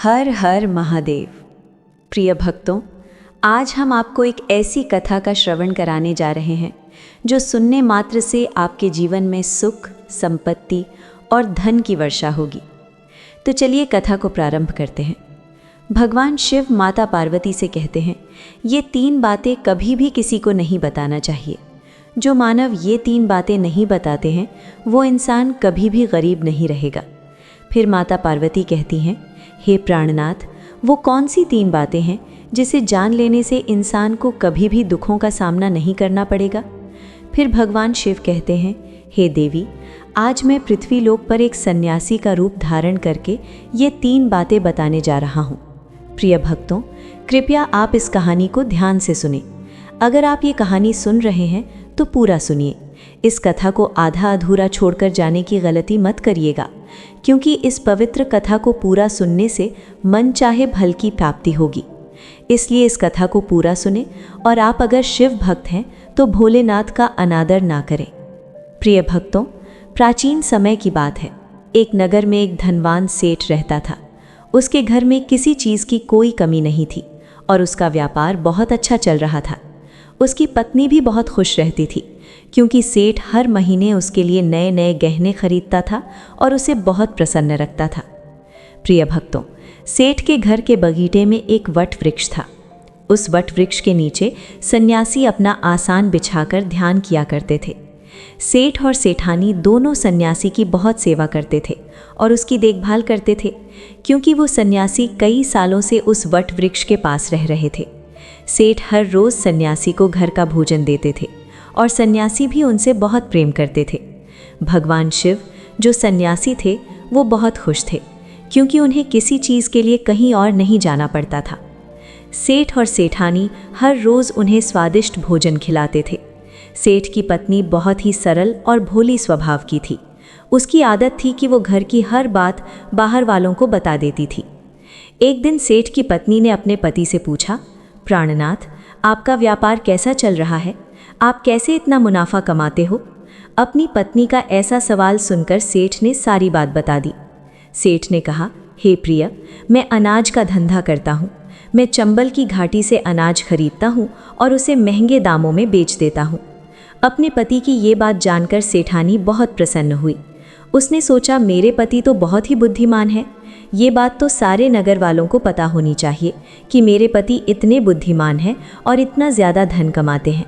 हर हर महादेव। प्रिय भक्तों, आज हम आपको एक ऐसी कथा का श्रवण कराने जा रहे हैं जो सुनने मात्र से आपके जीवन में सुख, संपत्ति और धन की वर्षा होगी। तो चलिए कथा को प्रारंभ करते हैं। भगवान शिव माता पार्वती से कहते हैं, ये 3 बातें कभी भी किसी को नहीं बताना चाहिए। जो मानव ये 3 बातें नहीं बताते हैं वो इंसान कभी भी गरीब नहीं रहेगा। फिर माता पार्वती कहती हैं, हे प्राणनाथ, वो कौन सी 3 बातें हैं जिसे जान लेने से इंसान को कभी भी दुखों का सामना नहीं करना पड़ेगा। फिर भगवान शिव कहते हैं, हे देवी, आज मैं पृथ्वी लोक पर एक सन्यासी का रूप धारण करके ये 3 बातें बताने जा रहा हूँ। प्रिय भक्तों, कृपया आप इस कहानी को ध्यान से सुनें। अगर आप ये कहानी सुन रहे हैं तो पूरा सुनिए। इस कथा को आधा अधूरा छोड़कर जाने की गलती मत करिएगा, क्योंकि इस पवित्र कथा को पूरा सुनने से मन चाहे फल की प्राप्ति होगी। इसलिए इस कथा को पूरा सुने और आप अगर शिव भक्त हैं तो भोलेनाथ का अनादर ना करें। प्रिय भक्तों, प्राचीन समय की बात है। एक नगर में एक धनवान सेठ रहता था। उसके घर में किसी चीज़ की कोई कमी नहीं थी और उसका व्यापार बहुत अच्छा चल रहा था। उसकी पत्नी भी बहुत खुश रहती थी, क्योंकि सेठ हर महीने उसके लिए नए नए गहने खरीदता था और उसे बहुत प्रसन्न रखता था। प्रिय भक्तों, सेठ के घर के बगीचे में एक वट वृक्ष था। उस वट वृक्ष के नीचे सन्यासी अपना आसन बिछाकर ध्यान किया करते थे। सेठ और सेठानी दोनों सन्यासी की बहुत सेवा करते थे और उसकी देखभाल करते थे, क्योंकि वो सन्यासी कई सालों से उस वट वृक्ष के पास रह रहे थे। सेठ हर रोज़ सन्यासी को घर का भोजन देते थे और सन्यासी भी उनसे बहुत प्रेम करते थे। भगवान शिव जो सन्यासी थे वो बहुत खुश थे, क्योंकि उन्हें किसी चीज़ के लिए कहीं और नहीं जाना पड़ता था। सेठ और सेठानी हर रोज़ उन्हें स्वादिष्ट भोजन खिलाते थे। सेठ की पत्नी बहुत ही सरल और भोली स्वभाव की थी। उसकी आदत थी कि वो घर की हर बात बाहर वालों को बता देती थी। एक दिन सेठ की पत्नी ने अपने पति से पूछा, प्राणनाथ, आपका व्यापार कैसा चल रहा है? आप कैसे इतना मुनाफा कमाते हो? अपनी पत्नी का ऐसा सवाल सुनकर सेठ ने सारी बात बता दी। सेठ ने कहा, हे प्रिय, मैं अनाज का धंधा करता हूँ। मैं चंबल की घाटी से अनाज खरीदता हूँ और उसे महंगे दामों में बेच देता हूँ। अपने पति की ये बात जानकर सेठानी बहुत प्रसन्न हुई। उसने सोचा, मेरे पति तो बहुत ही बुद्धिमान है। ये बात तो सारे नगर वालों को पता होनी चाहिए कि मेरे पति इतने बुद्धिमान हैं और इतना ज़्यादा धन कमाते हैं।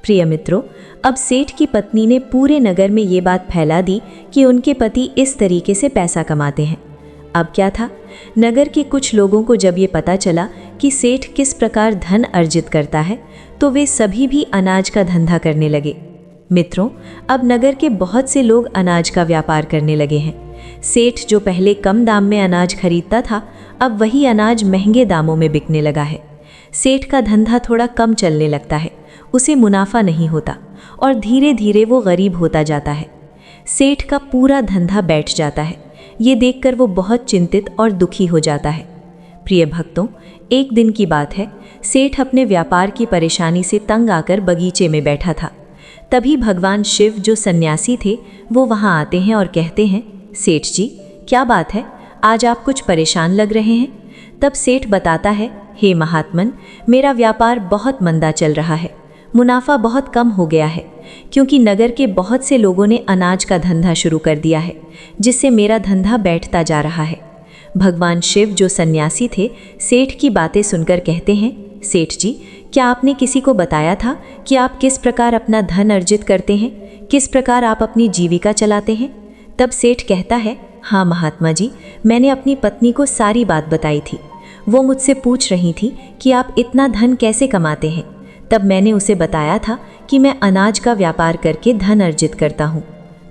प्रिय मित्रों, अब सेठ की पत्नी ने पूरे नगर में ये बात फैला दी कि उनके पति इस तरीके से पैसा कमाते हैं। अब क्या था, नगर के कुछ लोगों को जब ये पता चला कि सेठ किस प्रकार धन अर्जित करता है, तो वे सभी भी अनाज का धंधा करने लगे। मित्रों, अब नगर के बहुत से लोग अनाज का व्यापार करने लगे हैं। सेठ जो पहले कम दाम में अनाज खरीदता था, अब वही अनाज महंगे दामों में बिकने लगा है। सेठ का धंधा थोड़ा कम चलने लगता है, उसे मुनाफा नहीं होता और धीरे धीरे वो गरीब होता जाता है। सेठ का पूरा धंधा बैठ जाता है। ये देखकर वो बहुत चिंतित और दुखी हो जाता है। प्रिय भक्तों, एक दिन की बात है। सेठ अपने व्यापार की परेशानी से तंग आकर बगीचे में बैठा था। तभी भगवान शिव जो सन्यासी थे वो वहाँ आते हैं और कहते हैं, सेठ जी, क्या बात है, आज आप कुछ परेशान लग रहे हैं? तब सेठ बताता है, हे महात्मन, मेरा व्यापार बहुत मंदा चल रहा है। मुनाफा बहुत कम हो गया है, क्योंकि नगर के बहुत से लोगों ने अनाज का धंधा शुरू कर दिया है, जिससे मेरा धंधा बैठता जा रहा है। भगवान शिव जो सन्यासी थे, सेठ की बातें सुनकर कहते हैं, सेठ जी, क्या आपने किसी को बताया था कि आप किस प्रकार अपना धन अर्जित करते हैं, किस प्रकार आप अपनी जीविका चलाते हैं? तब सेठ कहता है, हाँ महात्मा जी, मैंने अपनी पत्नी को सारी बात बताई थी। वो मुझसे पूछ रही थी कि आप इतना धन कैसे कमाते हैं। तब मैंने उसे बताया था कि मैं अनाज का व्यापार करके धन अर्जित करता हूँ।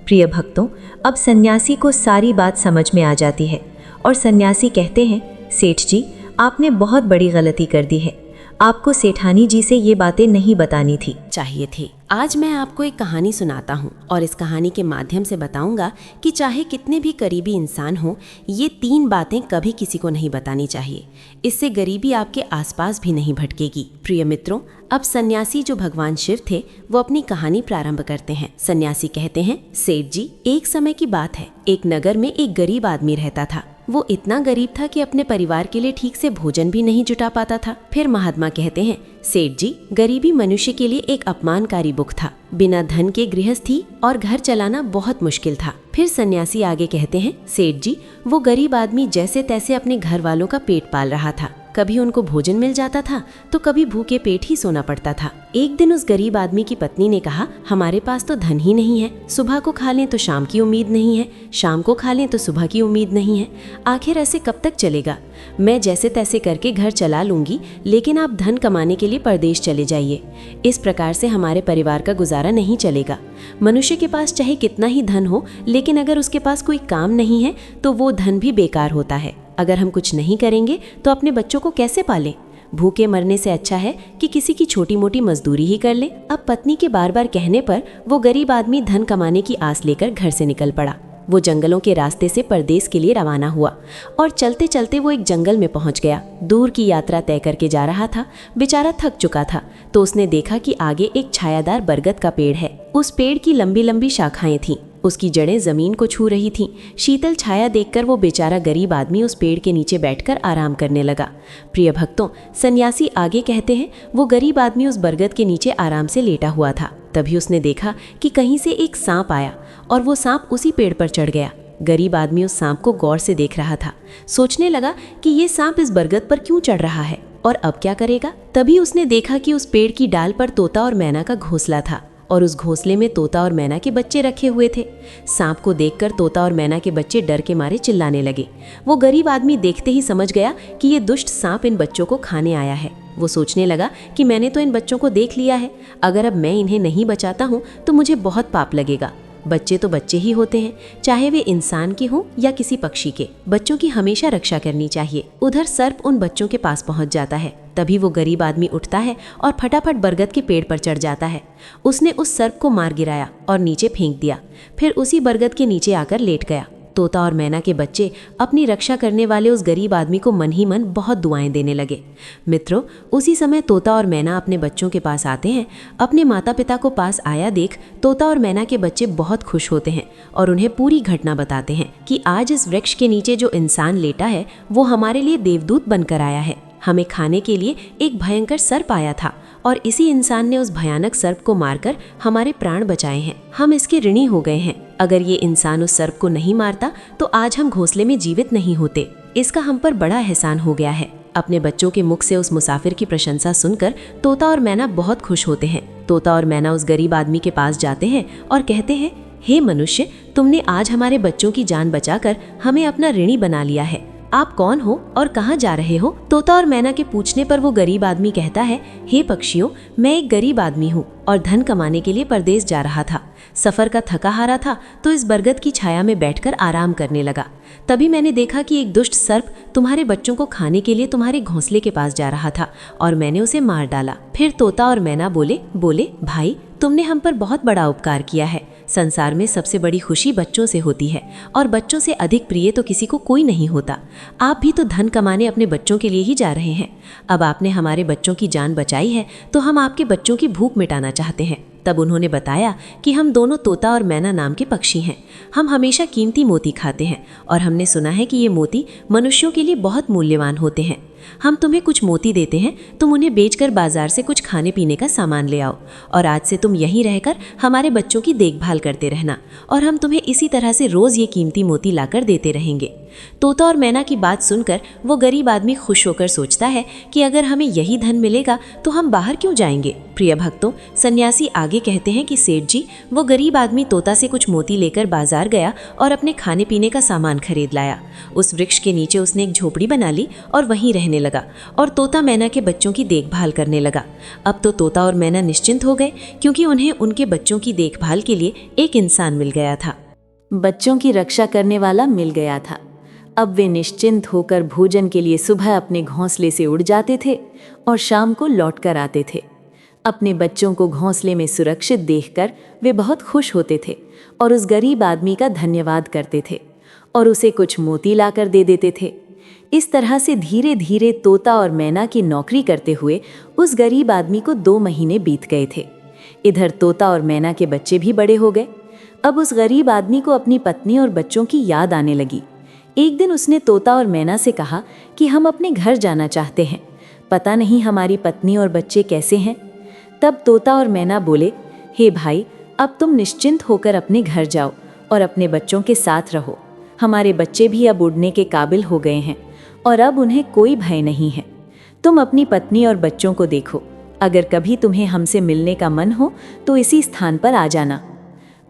प्रिय भक्तों, अब सन्यासी को सारी बात समझ में आ जाती है और सन्यासी कहते हैं, सेठ जी, आपने बहुत बड़ी गलती कर दी है। आपको सेठानी जी से ये बातें नहीं बतानी थी चाहिए थी। आज मैं आपको एक कहानी सुनाता हूँ और इस कहानी के माध्यम से बताऊंगा कि चाहे कितने भी करीबी इंसान हो, ये 3 बातें कभी किसी को नहीं बतानी चाहिए। इससे गरीबी आपके आसपास भी नहीं भटकेगी। प्रिय मित्रों, अब सन्यासी जो भगवान शिव थे वो अपनी कहानी प्रारंभ करते हैं। सन्यासी कहते हैं, सेठ जी, एक समय की बात है, एक नगर में एक गरीब आदमी रहता था। वो इतना गरीब था कि अपने परिवार के लिए ठीक से भोजन भी नहीं जुटा पाता था। फिर महात्मा कहते हैं, सेठ जी, गरीबी मनुष्य के लिए एक अपमानकारी बुक था। बिना धन के गृहस्थी और घर चलाना बहुत मुश्किल था। फिर सन्यासी आगे कहते हैं, सेठ जी, वो गरीब आदमी जैसे तैसे अपने घर वालों का पेट पाल रहा था। कभी उनको भोजन मिल जाता था तो कभी भूखे पेट ही सोना पड़ता था। एक दिन उस गरीब आदमी की पत्नी ने कहा, हमारे पास तो धन ही नहीं है, सुबह को खा लें तो शाम की उम्मीद नहीं है, शाम को खा लें तो सुबह की उम्मीद नहीं है। आखिर ऐसे कब तक चलेगा? मैं जैसे तैसे करके घर चला लूंगी, लेकिन आप धन कमाने के लिए परदेश चले जाइए। इस प्रकार से हमारे परिवार का गुजारा नहीं चलेगा। मनुष्य के पास चाहे कितना ही धन हो, लेकिन अगर उसके पास कोई काम नहीं है तो वो धन भी बेकार होता है। अगर हम कुछ नहीं करेंगे तो अपने बच्चों को कैसे पालें? भूखे मरने से अच्छा है कि किसी की छोटी मोटी मजदूरी ही कर ले। अब पत्नी के बार बार कहने पर वो गरीब आदमी धन कमाने की आस लेकर घर से निकल पड़ा। वो जंगलों के रास्ते से परदेश के लिए रवाना हुआ और चलते चलते वो एक जंगल में पहुंच गया। दूर की यात्रा तय करके जा रहा था। बेचारा थक चुका था तो उसने देखा कि आगे एक छायादार बरगद का पेड़ है। उस पेड़ की लंबी लंबी शाखाएं थीं, उसकी जड़ें जमीन को छू रही थीं। शीतल छाया देखकर वो बेचारा गरीब आदमी उस पेड़ के नीचे बैठकर आराम करने लगा। प्रिय भक्तों, सन्यासी आगे कहते हैं, वो गरीब आदमी उस बरगद के नीचे आराम से लेटा हुआ था। तभी उसने देखा कि कहीं से एक सांप आया और वो सांप उसी पेड़ पर चढ़ गया। गरीब आदमी उस सांप को गौर से देख रहा था। सोचने लगा कि ये सांप इस बरगद पर क्यों चढ़ रहा है और अब क्या करेगा। तभी उसने देखा कि उस पेड़ की डाल पर तोता और मैना का घोंसला था और उस घोंसले में तोता और मैना के बच्चे रखे हुए थे। सांप को देखकर तोता और मैना के बच्चे डर के मारे चिल्लाने लगे। वो गरीब आदमी देखते ही समझ गया कि ये दुष्ट सांप इन बच्चों को खाने आया है। वो सोचने लगा कि मैंने तो इन बच्चों को देख लिया है, अगर अब मैं इन्हें नहीं बचाता हूँ तो मुझे बहुत पाप लगेगा। बच्चे तो बच्चे ही होते हैं, चाहे वे इंसान के हों या किसी पक्षी के। बच्चों की हमेशा रक्षा करनी चाहिए। उधर सर्प उन बच्चों के पास पहुंच जाता है। तभी वो गरीब आदमी उठता है और फटाफट बरगद के पेड़ पर चढ़ जाता है। उसने उस सर्प को मार गिराया और नीचे फेंक दिया। फिर उसी बरगद के नीचे आकर लेट गया। तोता और मैना के बच्चे अपनी रक्षा करने वाले उस गरीब आदमी को मन ही मन बहुत दुआएं देने लगे। मित्रों, उसी समय तोता और मैना अपने बच्चों के पास आते हैं। अपने माता पिता को पास आया देख तोता और मैना के बच्चे बहुत खुश होते हैं और उन्हें पूरी घटना बताते हैं कि आज इस वृक्ष के नीचे जो इंसान लेटा है वो हमारे लिए देवदूत बनकर आया है। हमें खाने के लिए एक भयंकर सर्प आया था और इसी इंसान ने उस भयानक सर्प को मारकर हमारे प्राण बचाए हैं। हम इसके ऋणी हो गए हैं। अगर ये इंसान उस सर्प को नहीं मारता तो आज हम घोंसले में जीवित नहीं होते। इसका हम पर बड़ा एहसान हो गया है। अपने बच्चों के मुख से उस मुसाफिर की प्रशंसा सुनकर तोता और मैना बहुत खुश होते हैं। तोता और मैना उस गरीब आदमी के पास जाते हैं और कहते हैं, हे मनुष्य, तुमने आज हमारे बच्चों की जान बचाकर हमें अपना ऋणी बना लिया है। आप कौन हो और कहाँ जा रहे हो? तोता और मैना के पूछने पर वो गरीब आदमी कहता है, हे पक्षियों, मैं एक गरीब आदमी हूँ और धन कमाने के लिए परदेश जा रहा था। सफर का थका हारा था तो इस बरगद की छाया में बैठकर आराम करने लगा। तभी मैंने देखा कि एक दुष्ट सर्प तुम्हारे बच्चों को खाने के लिए तुम्हारे घोंसले के पास जा रहा था और मैंने उसे मार डाला। फिर तोता और मैना बोले, भाई, तुमने हम पर बहुत बड़ा उपकार किया है। संसार में सबसे बड़ी खुशी बच्चों से होती है और बच्चों से अधिक प्रिय तो किसी को कोई नहीं होता। आप भी तो धन कमाने अपने बच्चों के लिए ही जा रहे हैं। अब आपने हमारे बच्चों की जान बचाई है तो हम आपके बच्चों की भूख मिटाना चाहते हैं। तब उन्होंने बताया कि हम दोनों तोता और मैना नाम के पक्षी हैं। हम हमेशा कीमती मोती खाते हैं और हमने सुना है कि ये मोती मनुष्यों के लिए बहुत मूल्यवान होते हैं। हम तुम्हें कुछ मोती देते हैं, तुम उन्हें बेचकर बाजार से कुछ खाने पीने का सामान ले आओ और आज से तुम यहीं रहकर हमारे बच्चों की देखभाल करते रहना और हम तुम्हें इसी तरह से रोज ये कीमती मोती लाकर देते रहेंगे। तोता और मैना की बात सुनकर वो गरीब आदमी खुश होकर सोचता है कि अगर हमें यही धन मिलेगा तो हम बाहर क्यों जाएंगे। प्रिय भक्तों, सन्यासी आगे कहते हैं कि सेठ जी, वो गरीब आदमी तोता से कुछ मोती लेकर बाजार गया और अपने खाने पीने का सामान खरीद लाया। उस वृक्ष के नीचे उसने एक झोपड़ी बना ली और वहीं रहने लगा और तोता मैना के बच्चों की देखभाल करने लगा। अब तो तोता और मैना निश्चिंत हो गए क्योंकि उन्हें उनके बच्चों की देखभाल के लिए एक इंसान मिल गया था। बच्चों की रक्षा करने वाला मिल गया था। अब वे निश्चिंत होकर भोजन के लिए सुबह अपने घोंसले से उड़ जाते थे और शाम को लौट कर आते थे। अपने बच्चों को घोंसले में सुरक्षित देखकर वे बहुत खुश होते थे और उस गरीब आदमी का धन्यवाद करते थे और उसे कुछ मोती लाकर दे देते थे। इस तरह से धीरे धीरे तोता और मैना की नौकरी करते हुए उस गरीब आदमी को 2 महीने बीत गए थे। इधर तोता और मैना के बच्चे भी बड़े हो गए। अब उस गरीब आदमी को अपनी पत्नी और बच्चों की याद आने लगी। एक दिन उसने तोता और मैना से कहा कि हम अपने घर जाना चाहते हैं, पता नहीं हमारी पत्नी और बच्चे कैसे हैं। तब तोता और मैना बोले, हे भाई, अब तुम निश्चिंत होकर अपने घर जाओ और अपने बच्चों के साथ रहो। हमारे बच्चे भी अब उड़ने के काबिल हो गए हैं और अब उन्हें कोई भय नहीं है। तुम अपनी पत्नी और बच्चों को देखो, अगर कभी तुम्हें हमसे मिलने का मन हो तो इसी स्थान पर आ जाना।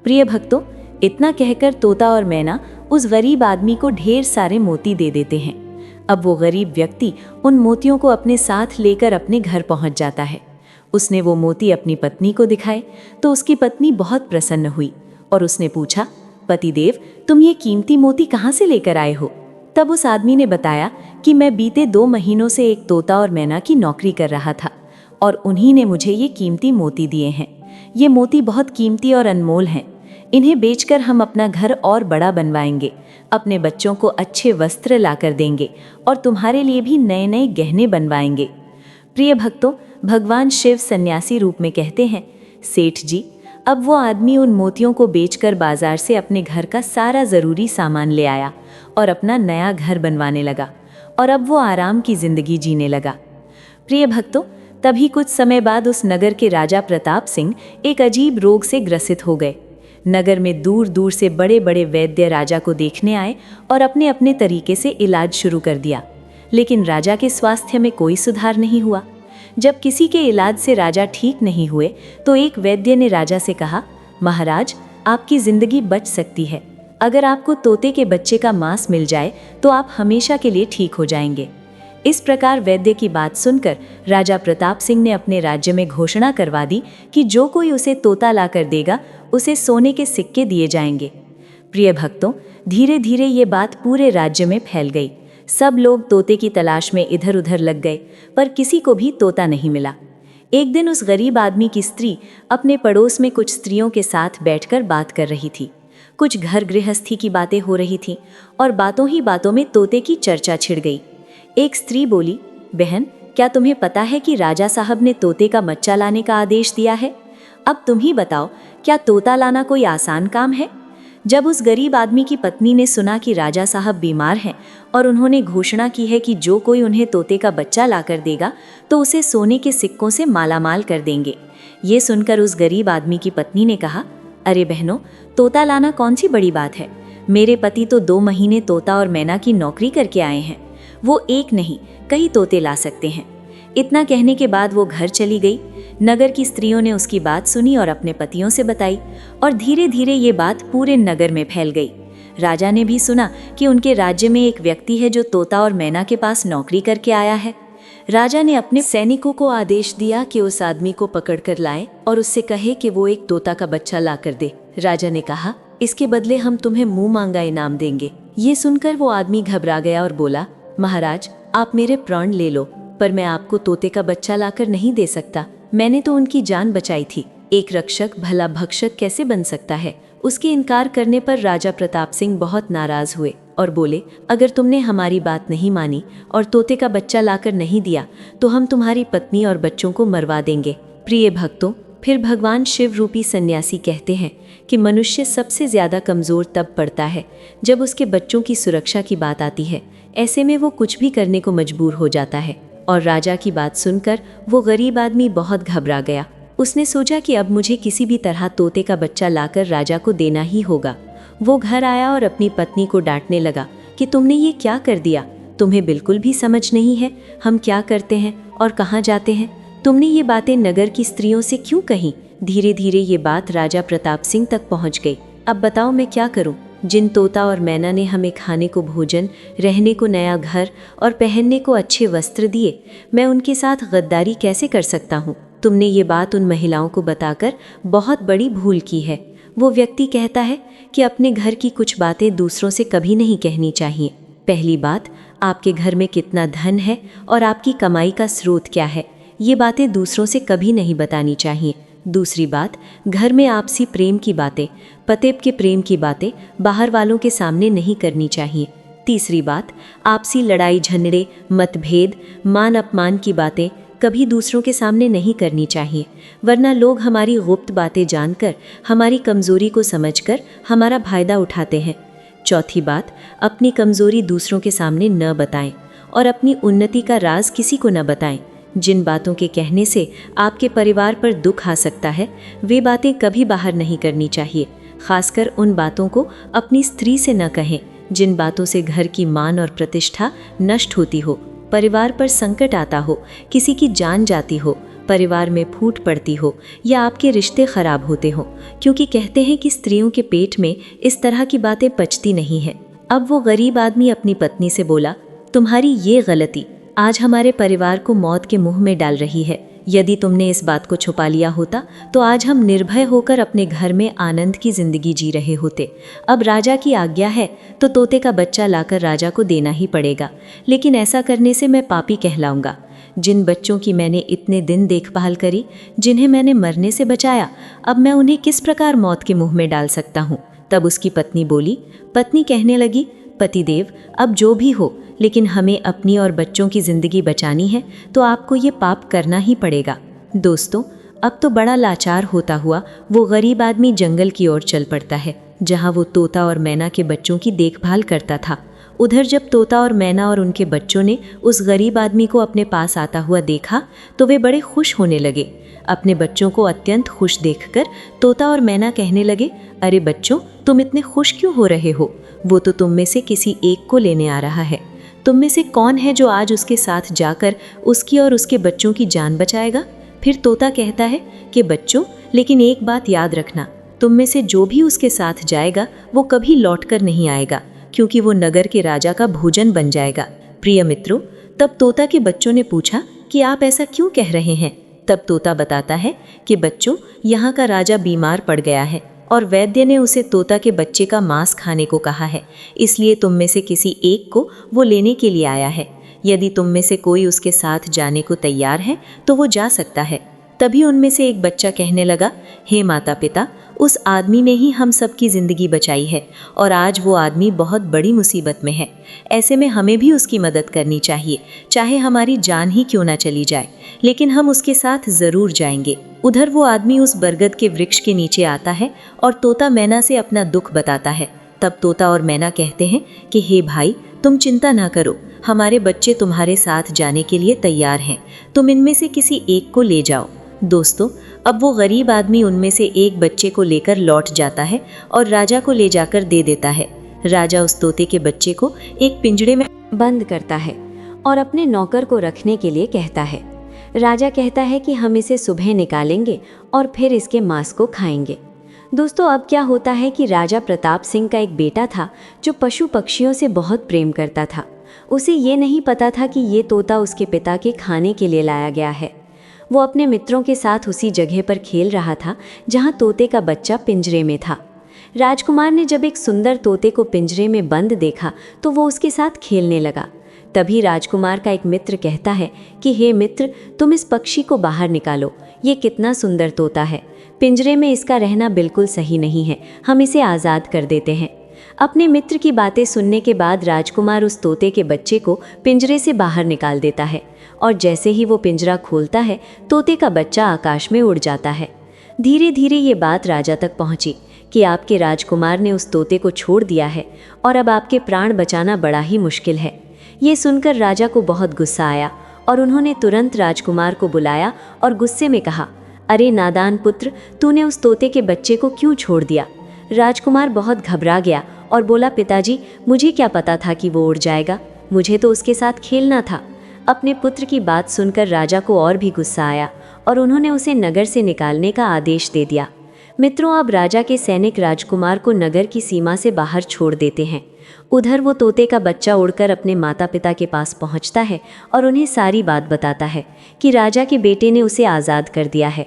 प्रिय भक्तों, इतना कहकर तोता और मैना उस गरीब आदमी को ढेर सारे मोती दे देते हैं। अब वो गरीब व्यक्ति उन मोतियों को अपने साथ लेकर अपने घर पहुंच जाता है। उसने वो मोती अपनी पत्नी को दिखाए तो उसकी पत्नी बहुत प्रसन्न हुई और उसने पूछा, पतिदेव, तुम ये कीमती मोती कहाँ से लेकर आए हो? तब उस आदमी ने बताया कि मैं बीते 2 महीनों से एक तोता और मैना की नौकरी कर रहा था और उन्हीं ने मुझे ये कीमती मोती दिए हैं। ये मोती बहुत कीमती और अनमोल हैं। इन्हें बेचकर हम अपना घर और बड़ा बनवाएंगे, अपने बच्चों को अच्छे वस्त्र लाकर देंगे और तुम्हारे लिए भी नए नए गहने बनवाएंगे। प्रिय भक्तों, भगवान शिव सन्यासी रूप में कहते हैं, सेठ जी, अब वो आदमी उन मोतियों को बेचकर बाजार से अपने घर का सारा ज़रूरी सामान ले आया और अपना नया घर बनवाने लगा और अब वो आराम की ज़िंदगी जीने लगा। प्रिय भक्तों, तभी कुछ समय बाद उस नगर के राजा प्रताप सिंह एक अजीब रोग से ग्रसित हो गए। नगर में दूर दूर से बड़े बड़े वैद्य राजा को देखने आए और अपने अपने तरीके से इलाज शुरू कर दिया, लेकिन राजा के स्वास्थ्य में कोई सुधार नहीं हुआ। जब किसी के इलाज से राजा ठीक नहीं हुए तो एक वैद्य ने राजा से कहा, महाराज, आपकी जिंदगी बच सकती है। अगर आपको तोते के बच्चे का मांस मिल जाए तो आप हमेशा के लिए ठीक हो जाएंगे। इस प्रकार वैद्य की बात सुनकर राजा प्रताप सिंह ने अपने राज्य में घोषणा करवा दी कि जो कोई उसे तोता लाकर देगा उसे सोने के सिक्के दिए जाएंगे। प्रिय भक्तों, धीरे धीरे ये बात पूरे राज्य में फैल गई। सब लोग तोते की तलाश में इधर उधर लग गए, पर किसी को भी तोता नहीं मिला। एक दिन उस गरीब आदमी की स्त्री अपने पड़ोस में कुछ स्त्रियों के साथ बैठकर बात कर रही थी। कुछ घर गृहस्थी की बातें हो रही थीं और बातों ही बातों में तोते की चर्चा छिड़ गई। एक स्त्री बोली, बहन, क्या तुम्हें पता है कि राजा साहब ने तोते का बच्चा लाने का आदेश दिया है? अब तुम ही बताओ, क्या तोता लाना कोई आसान काम है? जब उस गरीब आदमी की पत्नी ने सुना कि राजा साहब बीमार हैं और उन्होंने घोषणा की है कि जो कोई उन्हें तोते का बच्चा लाकर देगा तो उसे सोने के सिक्कों से मालामाल कर देंगे, ये सुनकर उस गरीब आदमी की पत्नी ने कहा, अरे बहनों, तोता लाना कौन सी बड़ी बात है? मेरे पति तो 2 महीने तोता और मैना की नौकरी करके आए हैं, वो एक नहीं कई तोते ला सकते हैं। इतना कहने के बाद वो घर चली गई। नगर की स्त्रियों ने उसकी बात सुनी और अपने पतियों से बताई और धीरे धीरे ये बात पूरे नगर में फैल गई। राजा ने भी सुना कि उनके राज्य में एक व्यक्ति है जो तोता और मैना के पास नौकरी करके आया है। राजा ने अपने सैनिकों को आदेश दिया कि उस आदमी को पकड़कर लाएं और उससे कहे कि वो एक तोता का बच्चा लाकर दे। राजा ने कहा, इसके बदले हम तुम्हें मुंह मांगा इनाम देंगे। ये सुनकर वो आदमी घबरा गया और बोला, महाराज, आप मेरे प्राण ले लो, पर मैं आपको तोते का बच्चा लाकर नहीं दे सकता। मैंने तो उनकी जान बचाई थी। एक रक्षक भला भक्षक कैसे बन सकता है? उसके इनकार करने पर राजा प्रताप सिंह बहुत नाराज हुए और बोले, अगर तुमने हमारी बात नहीं मानी और तोते का बच्चा लाकर नहीं दिया तो हम तुम्हारी पत्नी और बच्चों को मरवा देंगे। प्रिय भक्तों, फिर भगवान शिव रूपी सन्यासी कहते हैं कि मनुष्य सबसे ज्यादा कमजोर तब पड़ता है जब उसके बच्चों की सुरक्षा की बात आती है। ऐसे में वो कुछ भी करने को मजबूर हो जाता है। और राजा की बात सुनकर वो गरीब आदमी बहुत घबरा गया। उसने सोचा कि अब मुझे किसी भी तरह तोते का बच्चा लाकर राजा को देना ही होगा। वो घर आया और अपनी पत्नी को डांटने लगा कि तुमने ये क्या कर दिया? तुम्हें बिल्कुल भी समझ नहीं है हम क्या करते हैं और कहाँ जाते हैं। तुमने ये बातें नगर की स्त्रियों से क्यों कहीं? धीरे धीरे ये बात राजा प्रताप सिंह तक पहुँच गई। अब बताओ मैं क्या करूँ? जिन तोता और मैना ने हमें खाने को भोजन, रहने को नया घर और पहनने को अच्छे वस्त्र दिए, मैं उनके साथ गद्दारी कैसे कर सकता हूँ? तुमने ये बात उन महिलाओं को बताकर बहुत बड़ी भूल की है। वो व्यक्ति कहता है कि अपने घर की कुछ बातें दूसरों से कभी नहीं कहनी चाहिए। पहली बात, आपके घर में कितना धन है और आपकी कमाई का स्रोत क्या है, ये बातें दूसरों से कभी नहीं बतानी चाहिए। दूसरी बात, घर में आपसी प्रेम की बातें, पति के प्रेम की बातें बाहर वालों के सामने नहीं करनी चाहिए। तीसरी बात, आपसी लड़ाई झगड़े, मतभेद, मान अपमान की बातें कभी दूसरों के सामने नहीं करनी चाहिए, वरना लोग हमारी गुप्त बातें जानकर, हमारी कमजोरी को समझकर हमारा फायदा उठाते हैं। चौथी बात, अपनी कमजोरी दूसरों के सामने न बताएं और अपनी उन्नति का राज किसी को न बताएं। जिन बातों के कहने से आपके परिवार पर दुख आ सकता है, वे बातें कभी बाहर नहीं करनी चाहिए। खासकर उन बातों को अपनी स्त्री से न कहें जिन बातों से घर की मान और प्रतिष्ठा नष्ट होती हो, परिवार पर संकट आता हो, किसी की जान जाती हो, परिवार में फूट पड़ती हो या आपके रिश्ते खराब होते हो, क्योंकि कहते हैं कि स्त्रियों के पेट में इस तरह की बातें पचती नहीं है। अब वो गरीब आदमी अपनी पत्नी से बोला, तुम्हारी ये गलती आज हमारे परिवार को मौत के मुंह में डाल रही है। यदि तुमने इस बात को छुपा लिया होता तो आज हम निर्भय होकर अपने घर में आनंद की जिंदगी जी रहे होते। अब राजा की आज्ञा है तो तोते का बच्चा लाकर राजा को देना ही पड़ेगा, लेकिन ऐसा करने से मैं पापी कहलाऊंगा। जिन बच्चों की मैंने इतने दिन देखभाल करी, जिन्हें मैंने मरने से बचाया, अब मैं उन्हें किस प्रकार मौत के मुंह में डाल सकता हूँ। तब उसकी पत्नी बोली। पत्नी कहने लगी, पतिदेव, अब जो भी हो, लेकिन हमें अपनी और बच्चों की जिंदगी बचानी है तो आपको ये पाप करना ही पड़ेगा। दोस्तों, अब तो बड़ा लाचार होता हुआ वो गरीब आदमी जंगल की ओर चल पड़ता है, जहाँ वो तोता और मैना के बच्चों की देखभाल करता था। उधर जब तोता और मैना और उनके बच्चों ने उस गरीब आदमी को अपने पास आता हुआ देखा तो वे बड़े खुश होने लगे। अपने बच्चों को अत्यंत खुश देखकर तोता और मैना कहने लगे, अरे बच्चों, तुम इतने खुश क्यों हो रहे हो? वो तो तुम में से किसी एक को लेने आ रहा है। तुम में से कौन है जो आज उसके साथ जाकर उसकी और उसके बच्चों की जान बचाएगा? फिर तोता कहता है कि बच्चों, लेकिन एक बात याद रखना, तुम में से जो भी उसके साथ जाएगा वो कभी लौटकर नहीं आएगा, क्योंकि वो नगर के राजा का भोजन बन जाएगा। प्रिय मित्रों, तब तोता के बच्चों ने पूछा कि आप ऐसा क्यों कह रहे हैं? तब तोता बताता है कि बच्चों, यहाँ का राजा बीमार पड़ गया है और वैद्य ने उसे तोता के बच्चे का मांस खाने को कहा है, इसलिए तुम में से किसी एक को वो लेने के लिए आया है। यदि तुम में से कोई उसके साथ जाने को तैयार है तो वो जा सकता है। तभी उनमें से एक बच्चा कहने लगा, हे माता पिता, उस आदमी ने ही हम सबकी ज़िंदगी बचाई है और आज वो आदमी बहुत बड़ी मुसीबत में है। ऐसे में हमें भी उसकी मदद करनी चाहिए, चाहे हमारी जान ही क्यों ना चली जाए, लेकिन हम उसके साथ ज़रूर जाएंगे। उधर वो आदमी उस बरगद के वृक्ष के नीचे आता है और तोता मैना से अपना दुख बताता है। तब तोता और मैना कहते हैं कि हे भाई, तुम चिंता ना करो, हमारे बच्चे तुम्हारे साथ जाने के लिए तैयार हैं, तुम इनमें से किसी एक को ले जाओ। दोस्तों, अब वो गरीब आदमी उनमें से एक बच्चे को लेकर लौट जाता है और राजा को ले जाकर दे देता है। राजा उस तोते के बच्चे को एक पिंजड़े में बंद करता है और अपने नौकर को रखने के लिए कहता है। राजा कहता है कि हम इसे सुबह निकालेंगे और फिर इसके मांस को खाएंगे। दोस्तों, अब क्या होता है कि राजा प्रताप सिंह का एक बेटा था जो पशु पक्षियों से बहुत प्रेम करता था। उसे ये नहीं पता था कि ये तोता उसके पिता के खाने के लिए लाया गया है। वो अपने मित्रों के साथ उसी जगह पर खेल रहा था जहाँ तोते का बच्चा पिंजरे में था। राजकुमार ने जब एक सुंदर तोते को पिंजरे में बंद देखा तो वो उसके साथ खेलने लगा। तभी राजकुमार का एक मित्र कहता है कि हे मित्र, तुम इस पक्षी को बाहर निकालो, ये कितना सुंदर तोता है, पिंजरे में इसका रहना बिल्कुल सही नहीं है, हम इसे आज़ाद कर देते हैं। अपने मित्र की बातें सुनने के बाद राजकुमार उस तोते के बच्चे को पिंजरे से बाहर निकाल देता है और जैसे ही वो पिंजरा खोलता है, तोते का बच्चा आकाश में उड़ जाता है। धीरे धीरे ये बात राजा तक पहुंची कि आपके राजकुमार ने उस तोते को छोड़ दिया है और अब आपके प्राण बचाना बड़ा ही मुश्किल है। ये सुनकर राजा को बहुत गुस्सा आया और उन्होंने तुरंत राजकुमार को बुलाया और गुस्से में कहा, अरे नादान पुत्र, तूने उस तोते के बच्चे को क्यों छोड़ दिया? राजकुमार बहुत घबरा गया और बोला, पिताजी, मुझे क्या पता था कि वो उड़ जाएगा, मुझे तो उसके साथ खेलना था। अपने पुत्र की बात सुनकर राजा को और भी गुस्सा आया और उन्होंने उसे नगर से निकालने का आदेश दे दिया। मित्रों, अब राजा के सैनिक राजकुमार को नगर की सीमा से बाहर छोड़ देते हैं। उधर वो तोते का बच्चा उड़कर अपने माता पिता के पास पहुंचता है और उन्हें सारी बात बताता है कि राजा के बेटे ने उसे आज़ाद कर दिया है।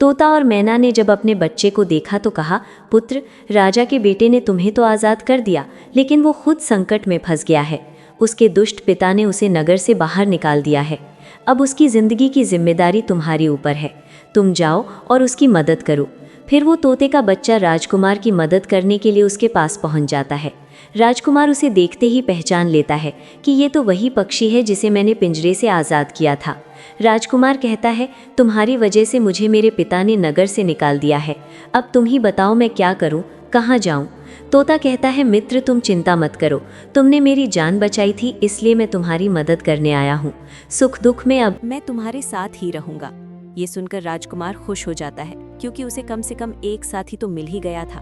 तोता और मैना ने जब अपने बच्चे को देखा तो कहा, पुत्र, राजा के बेटे ने तुम्हें तो आज़ाद कर दिया, लेकिन वो खुद संकट में फंस गया है। उसके दुष्ट पिता ने उसे नगर से बाहर निकाल दिया है। अब उसकी ज़िंदगी की जिम्मेदारी तुम्हारे ऊपर है, तुम जाओ और उसकी मदद करो। फिर वो तोते का बच्चा राजकुमार की मदद करने के लिए उसके पास पहुंच जाता है। राजकुमार उसे देखते ही पहचान लेता है कि ये तो वही पक्षी है जिसे मैंने पिंजरे से आज़ाद किया था। राजकुमार कहता है, तुम्हारी वजह से मुझे मेरे पिता ने नगर से निकाल दिया है, अब तुम ही बताओ मैं क्या करूं, कहाँ जाऊं? तोता कहता है, मित्र तुम चिंता मत करो, तुमने मेरी जान बचाई थी इसलिए मैं तुम्हारी मदद करने आया हूँ। सुख दुख में अब मैं तुम्हारे साथ ही रहूंगा। ये सुनकर राजकुमार खुश हो जाता है, क्योंकि उसे कम से कम एक साथी तो मिल ही गया था।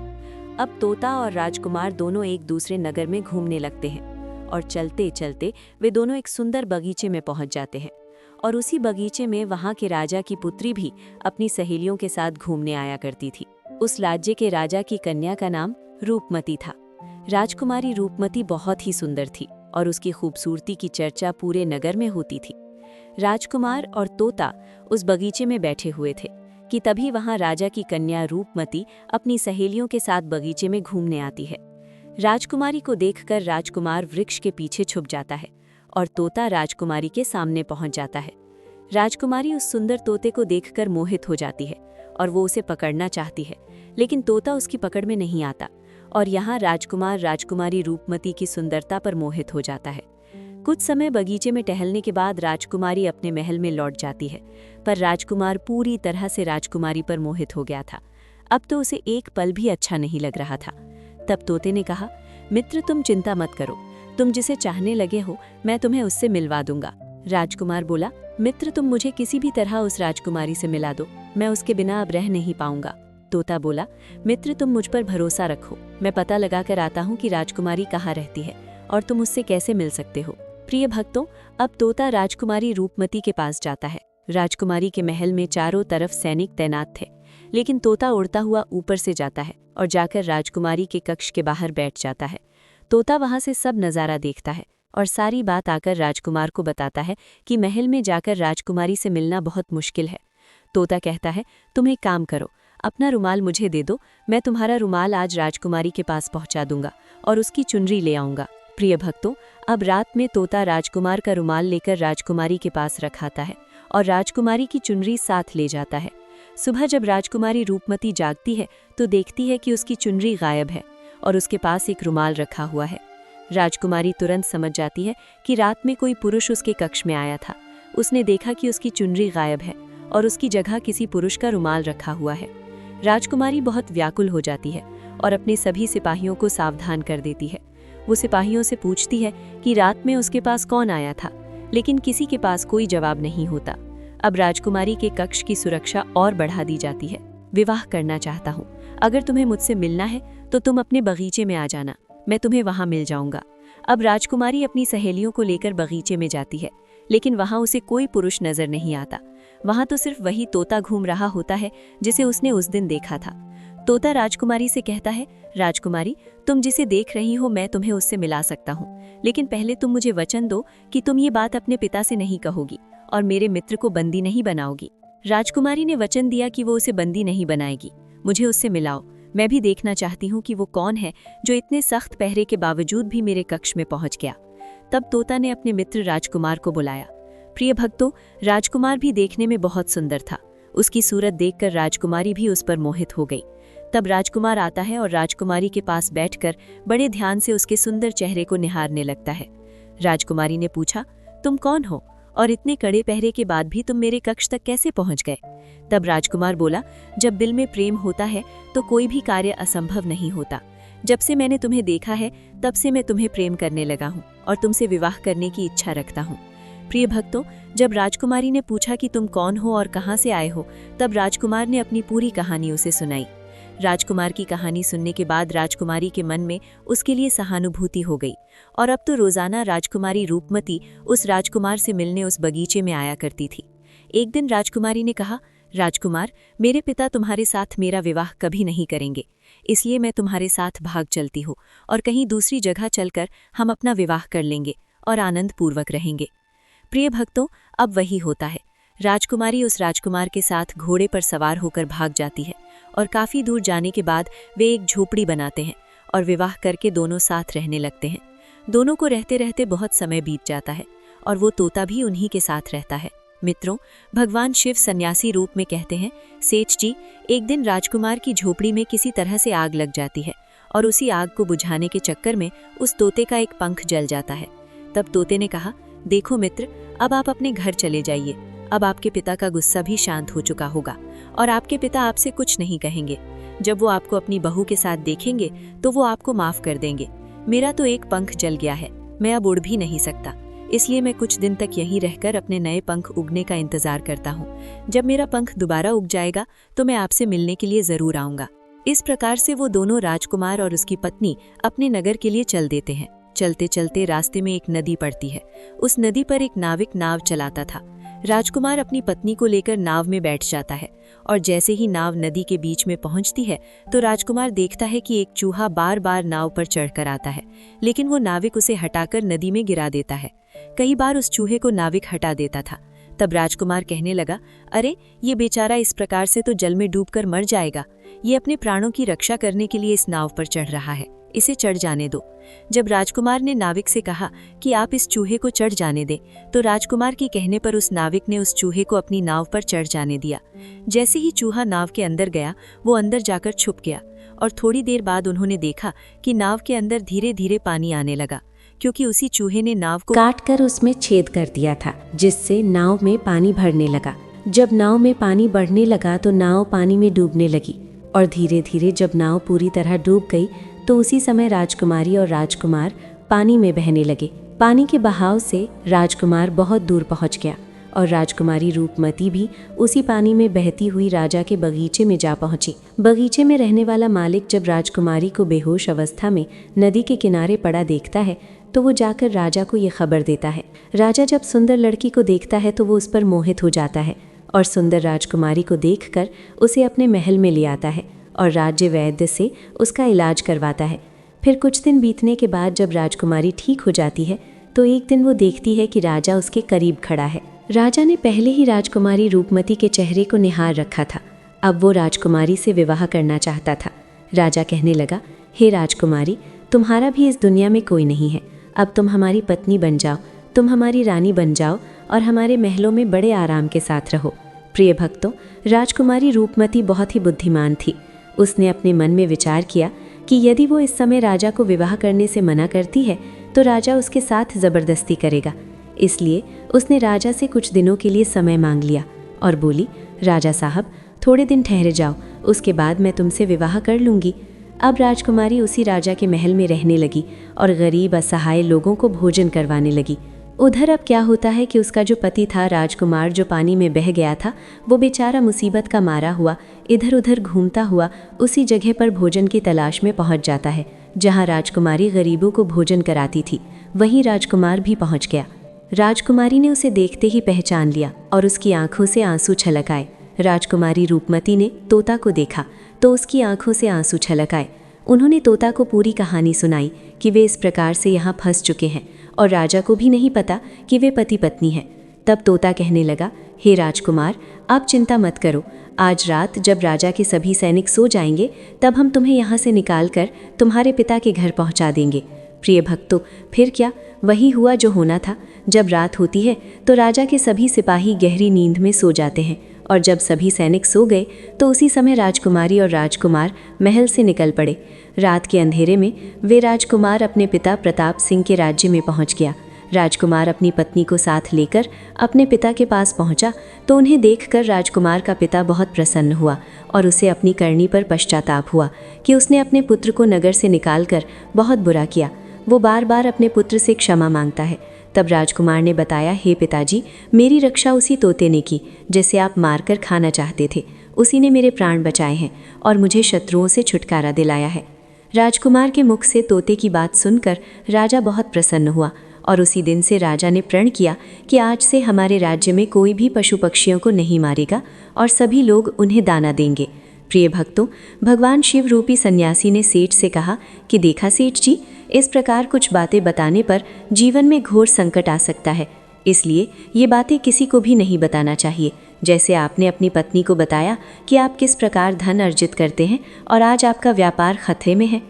अब तोता और राजकुमार दोनों एक दूसरे नगर में घूमने लगते हैं और चलते चलते वे दोनों एक सुंदर बगीचे में पहुंच जाते हैं। और उसी बगीचे में वहां के राजा की पुत्री भी अपनी सहेलियों के साथ घूमने आया करती थी। उस राज्य के राजा की कन्या का नाम रूपमती था। राजकुमारी रूपमती बहुत ही सुंदर थी और उसकी खूबसूरती की चर्चा पूरे नगर में होती थी। राजकुमार और तोता उस बगीचे में बैठे हुए थे कि तभी वहां राजा की कन्या रूपमती अपनी सहेलियों के साथ बगीचे में घूमने आती है। राजकुमारी को देखकर राजकुमार वृक्ष के पीछे छुप जाता है और तोता राजकुमारी के सामने पहुंच जाता है। राजकुमारी उस सुंदर तोते को देखकर मोहित हो जाती है और वो उसे पकड़ना चाहती है, लेकिन तोता उसकी पकड़ में नहीं आता और यहाँ राजकुमार राजकुमारी रूपमती की सुंदरता पर मोहित हो जाता है। कुछ समय बगीचे में टहलने के बाद राजकुमारी अपने महल में लौट जाती है, पर राजकुमार पूरी तरह से राजकुमारी पर मोहित हो गया था। अब तो उसे एक पल भी अच्छा नहीं लग रहा था। तब तोते ने कहा, मित्र तुम चिंता मत करो, तुम जिसे चाहने लगे हो मैं तुम्हें उससे मिलवा दूंगा। राजकुमार बोला, मित्र तुम मुझे किसी भी तरह उस राजकुमारी से मिला दो, मैं उसके बिना अब रह नहीं पाऊंगा। तोता बोला, मित्र तुम मुझ पर भरोसा रखो, मैं पता लगा कर आता हूँ कि राजकुमारी कहाँ रहती है और तुम उससे कैसे मिल सकते हो। प्रिय भक्तों, अब तोता राजकुमारी रूपमती के पास जाता है। राजकुमारी के महल में चारों तरफ सैनिक तैनात थे, लेकिन तोता उड़ता हुआ ऊपर से जाता है और जाकर राजकुमारी के कक्ष के बाहर बैठ जाता है। तोता वहां से सब नज़ारा देखता है और सारी बात आकर राजकुमार को बताता है कि महल में जाकर राजकुमारी से मिलना बहुत मुश्किल है। तोता कहता है, तुम एक काम करो, अपना रुमाल मुझे दे दो, मैं तुम्हारा रुमाल आज राजकुमारी के पास पहुंचा दूंगा और उसकी चुनरी ले आऊंगा। प्रिय भक्तों, अब रात में तोता राजकुमार का रुमाल लेकर राजकुमारी के पास रखाता है और राजकुमारी की चुनरी साथ ले जाता है। सुबह जब राजकुमारी रूपमती जागती है तो देखती है कि उसकी चुनरी गायब है और उसके पास एक रुमाल रखा हुआ है। राजकुमारी तुरंत समझ जाती है कि रात में कोई पुरुष उसके कक्ष में आया था। उसने देखा कि उसकी चुनरी गायब है और उसकी जगह किसी पुरुष का रुमाल रखा हुआ है। राजकुमारी बहुत व्याकुल हो जाती है और अपने सभी सिपाहियों को सावधान कर देती है। वो सिपाहियों से पूछती है कि रात में उसके पास कौन आया था, लेकिन किसी के पास कोई जवाब नहीं होता। अब राजकुमारी के कक्ष की सुरक्षा और बढ़ा दी जाती है। विवाह करना चाहता हूँ, अगर तुम्हें मुझसे मिलना है तो तुम अपने बगीचे में आ जाना, मैं तुम्हें वहां मिल जाऊंगा। अब राजकुमारी अपनी सहेलियों को लेकर बगीचे में जाती है, लेकिन वहां उसे कोई पुरुष नजर नहीं आता। वहां तो सिर्फ वही तोता घूम रहा होता है जिसे उसने उस दिन देखा था। तोता राजकुमारी से कहता है, राजकुमारी तुम जिसे देख रही हो मैं तुम्हें उससे मिला सकता हूँ, लेकिन पहले तुम मुझे वचन दो कि तुम ये बात अपने पिता से नहीं कहोगी और मेरे मित्र को बंदी नहीं बनाओगी। राजकुमारी ने वचन दिया कि वो उसे बंदी नहीं बनाएगी। मुझे उससे मिलाओ, मैं भी देखना चाहती हूँ कि वो कौन है जो इतने सख्त पहरे के बावजूद भी मेरे कक्ष में पहुंच गया। तब तोता ने अपने मित्र राजकुमार को बुलाया। प्रिय भक्तों, राजकुमार भी देखने में बहुत सुंदर था। उसकी सूरत देखकर राजकुमारी भी उस पर मोहित हो गई। तब राजकुमार आता है और राजकुमारी के पास बैठकर बड़े ध्यान से उसके सुंदर चेहरे को निहारने लगता है। राजकुमारी ने पूछा, तुम कौन हो और इतने कड़े पहरे के बाद भी तुम मेरे कक्ष तक कैसे पहुंच गए? तब राजकुमार बोला, जब दिल में प्रेम होता है तो कोई भी कार्य असंभव नहीं होता। जब से मैंने तुम्हें देखा है तब से मैं तुम्हें प्रेम करने लगा हूँ और तुमसे विवाह करने की इच्छा रखता हूँ। प्रिय भक्तों, जब राजकुमारी ने पूछा कि तुम कौन हो और कहाँ से आए हो, तब राजकुमार ने अपनी पूरी कहानी उसे सुनाई। राजकुमार की कहानी सुनने के बाद राजकुमारी के मन में उसके लिए सहानुभूति हो गई और अब तो रोजाना राजकुमारी रूपमती उस राजकुमार से मिलने उस बगीचे में आया करती थी। एक दिन राजकुमारी ने कहा, राजकुमार, मेरे पिता तुम्हारे साथ मेरा विवाह कभी नहीं करेंगे, इसलिए मैं तुम्हारे साथ भाग चलती हूँ और कहीं दूसरी जगह चलकर हम अपना विवाह कर लेंगे और आनंद पूर्वक रहेंगे। प्रिय भक्तों, अब वही होता है। राजकुमारी उस राजकुमार के साथ घोड़े पर सवार होकर भाग जाती है और काफी दूर जाने के बाद वे एक झोपड़ी बनाते हैं और विवाह करके दोनों साथ रहने लगते हैं। दोनों को रहते रहते बहुत समय बीत जाता है और वो तोता भी उन्हीं के साथ रहता है। मित्रों, भगवान शिव सन्यासी रूप में कहते हैं, सेठ जी, एक दिन राजकुमार की झोपड़ी में किसी तरह से आग लग जाती है और उसी आग को बुझाने के चक्कर में उस तोते का एक पंख जल जाता है। तब तोते ने कहा, देखो मित्र, अब आप अपने घर चले जाइए। अब आपके पिता का गुस्सा भी शांत हो चुका होगा और आपके पिता आपसे कुछ नहीं कहेंगे। जब वो आपको अपनी बहू के साथ देखेंगे तो वो आपको माफ कर देंगे। मेरा तो एक पंख जल गया है, मैं अब उड़ भी नहीं सकता, इसलिए मैं कुछ दिन तक यहीं रहकर अपने नए पंख उगने का इंतजार करता हूँ। जब मेरा पंख दोबारा उग जाएगा तो मैं आपसे मिलने के लिए जरूर आऊंगा। इस प्रकार से वो दोनों, राजकुमार और उसकी पत्नी, अपने नगर के लिए चल देते हैं। चलते चलते रास्ते में एक नदी पड़ती है। उस नदी पर एक नाविक नाव चलाता था। राजकुमार अपनी पत्नी को लेकर नाव में बैठ जाता है और जैसे ही नाव नदी के बीच में पहुंचती है तो राजकुमार देखता है कि एक चूहा बार बार नाव पर चढ़कर आता है, लेकिन वो नाविक उसे हटाकर नदी में गिरा देता है। कई बार उस चूहे को नाविक हटा देता था। तब राजकुमार कहने लगा, अरे ये बेचारा इस प्रकार से तो जल में डूबकर मर जाएगा। ये अपने प्राणों की रक्षा करने के लिए इस नाव पर चढ़ रहा है, इसे चढ़ जाने दो। जब राजकुमार ने नाविक से कहा कि आप इस चूहे को चढ़ जाने दें, तो राजकुमार के कहने पर उस नाविक ने उस चूहे को अपनी नाव पर चढ़ जाने दिया। जैसे ही चूहा नाव के अंदर गया, वो अंदर जाकर छुप गया और थोड़ी देर बाद उन्होंने देखा कि नाव के अंदर धीरे धीरे पानी आने लगा, क्योंकि उसी चूहे ने नाव को काटकर उसमें छेद कर दिया था, जिससे नाव में पानी भरने लगा। जब नाव में पानी बढ़ने लगा तो नाव पानी में डूबने लगी और धीरे धीरे जब नाव पूरी तरह डूब गई तो उसी समय राजकुमारी और राजकुमार पानी में बहने लगे। पानी के बहाव से राजकुमार बहुत दूर पहुंच गया और राजकुमारी रूपमती भी उसी पानी में बहती हुई राजा के बगीचे में जा पहुंची। बगीचे में रहने वाला मालिक जब राजकुमारी को बेहोश अवस्था में नदी के किनारे पड़ा देखता है तो वो जाकर राजा को ये खबर देता है। राजा जब सुंदर लड़की को देखता है तो वो उस पर मोहित हो जाता है और सुंदर राजकुमारी को देखकर उसे अपने महल में ले आता है और राज्य वैद्य से उसका इलाज करवाता है। फिर कुछ दिन बीतने के बाद जब राजकुमारी ठीक हो जाती है तो एक दिन वो देखती है कि राजा उसके करीब खड़ा है। राजा ने पहले ही राजकुमारी रूपमती के चेहरे को निहार रखा था। अब वो राजकुमारी से विवाह करना चाहता था। राजा कहने लगा, हे राजकुमारी, तुम्हारा भी इस दुनिया में कोई नहीं है। अब तुम हमारी पत्नी बन जाओ, तुम हमारी रानी बन जाओ और हमारे महलों में बड़े आराम के साथ रहो। प्रिय भक्तों, राजकुमारी रूपमती बहुत ही बुद्धिमान थी। उसने अपने मन में विचार किया कि यदि वो इस समय राजा को विवाह करने से मना करती है तो राजा उसके साथ ज़बरदस्ती करेगा। इसलिए उसने राजा से कुछ दिनों के लिए समय मांग लिया और बोली, राजा साहब, थोड़े दिन ठहरे जाओ, उसके बाद मैं तुमसे विवाह कर लूँगी। अब राजकुमारी उसी राजा के महल में रहने लगी और गरीब असहाय लोगों को भोजन करवाने लगी। उधर अब क्या होता है कि उसका जो पति था राजकुमार, जो पानी में बह गया था, वो बेचारा मुसीबत का मारा हुआ इधर उधर घूमता हुआ उसी जगह पर भोजन की तलाश में पहुंच जाता है जहां राजकुमारी गरीबों को भोजन कराती थी। वहीं राजकुमार भी पहुंच गया। राजकुमारी ने उसे देखते ही पहचान लिया और उसकी आंखों से आंसू छलक आए। राजकुमारी रूपमती ने तोता को देखा तो उसकी आंखों से आंसू छलक आए। उन्होंने तोता को पूरी कहानी सुनाई कि वे इस प्रकार से यहाँ फंस चुके हैं और राजा को भी नहीं पता कि वे पति पत्नी हैं। तब तोता कहने लगा, हे राजकुमार, आप चिंता मत करो। आज रात जब राजा के सभी सैनिक सो जाएंगे तब हम तुम्हें यहाँ से निकालकर तुम्हारे पिता के घर पहुँचा देंगे। प्रिय भक्तों, फिर क्या, वही हुआ जो होना था। जब रात होती है तो राजा के सभी सिपाही गहरी नींद में सो जाते हैं और जब सभी सैनिक सो गए तो उसी समय राजकुमारी और राजकुमार महल से निकल पड़े। रात के अंधेरे में वे राजकुमार अपने पिता प्रताप सिंह के राज्य में पहुंच गया। राजकुमार अपनी पत्नी को साथ लेकर अपने पिता के पास पहुंचा तो उन्हें देखकर राजकुमार का पिता बहुत प्रसन्न हुआ और उसे अपनी करनी पर पश्चाताप हुआ कि उसने अपने पुत्र को नगर से निकालकर बहुत बुरा किया। वो बार बार अपने पुत्र से क्षमा मांगता है। तब राजकुमार ने बताया, हे पिताजी, मेरी रक्षा उसी तोते ने की जिसे आप मारकर खाना चाहते थे। उसी ने मेरे प्राण बचाए हैं और मुझे शत्रुओं से छुटकारा दिलाया है। राजकुमार के मुख से तोते की बात सुनकर राजा बहुत प्रसन्न हुआ और उसी दिन से राजा ने प्रण किया कि आज से हमारे राज्य में कोई भी पशु पक्षियों को नहीं मारेगा और सभी लोग उन्हें दाना देंगे। प्रिय भक्तों, भगवान शिव रूपी सन्यासी ने सेठ से कहा कि देखा सेठ जी, इस प्रकार कुछ बातें बताने पर जीवन में घोर संकट आ सकता है, इसलिए ये बातें किसी को भी नहीं बताना चाहिए। जैसे आपने अपनी पत्नी को बताया कि आप किस प्रकार धन अर्जित करते हैं और आज आपका व्यापार खतरे में है।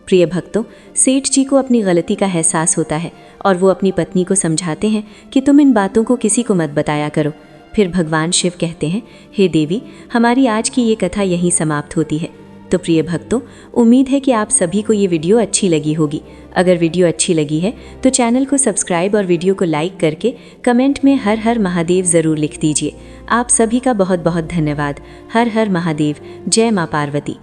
प्रिय भक्तों, सेठ जी को अपनी गलती का एहसास होता है और वो अपनी पत्नी को समझाते हैं कि तुम इन बातों को किसी को मत बताया करो। फिर भगवान शिव कहते हैं, हे देवी, हमारी आज की ये कथा यहीं समाप्त होती है। तो प्रिय भक्तों, उम्मीद है कि आप सभी को ये वीडियो अच्छी लगी होगी। अगर वीडियो अच्छी लगी है तो चैनल को सब्सक्राइब और वीडियो को लाइक करके कमेंट में हर हर महादेव ज़रूर लिख दीजिए। आप सभी का बहुत बहुत धन्यवाद। हर हर महादेव। जय माँ पार्वती।